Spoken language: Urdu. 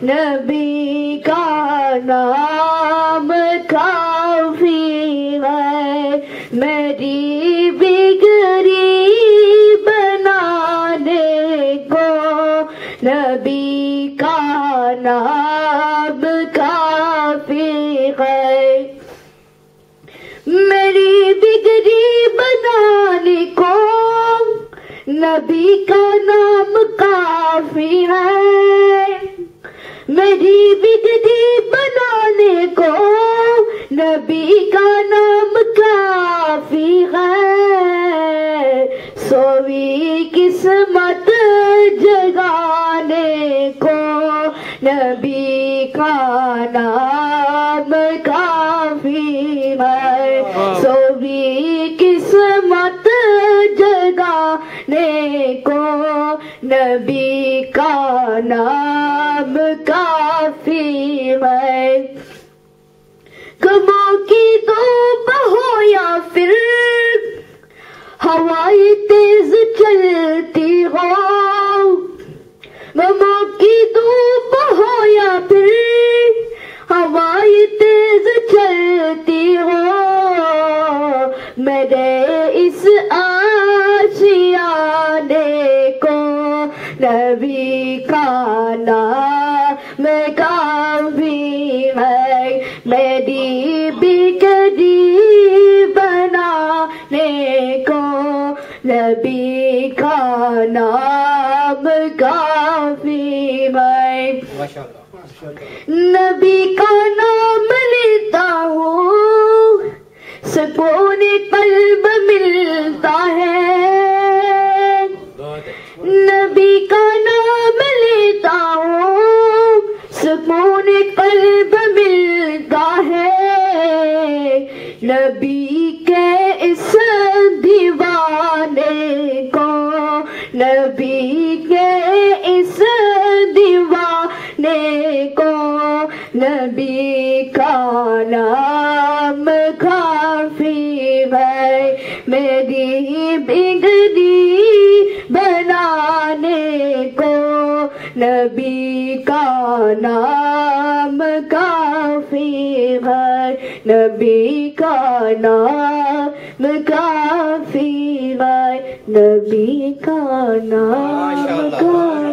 نبی کا نام کافی ہے میری بگڑی بنانے کو، نبی کا نام کافی ہے میری بگڑی بنانے کو، نبی کا نام کافی ہے میری بگڑی بنانے کو، نبی کا نام کافی ہے سوئی قسمت جگانے کو، نبی کا نام کافی ہے سوئی قسمت جگانے کو، نبی کا نام کافی ہے غموں کی دھوپ ہو یا پھر ہوائیں تیز چلتی ہو، غموں کی دھوپ ہو یا پھر ہوائیں تیز چلتی ہو، میرے اس آشیانے کو، نبی کا نام کافی ہے میری بگڑی بنانے کو، نبی کا نام کافی ہے نبی کا نام لیتا ہوں سکون قلب ملتا ہے، نبی کا نام لیتا ہوں سکون قلب ملتا ہے، نبی کے اس دیوانے کو، نبی کے اس دیوانے کو، نبی کا نام کافی ہے میری بگڑی بنانے کو، نبی کا نام کافی ہے نبی کا نام کافی ہے نبی کا نام کافی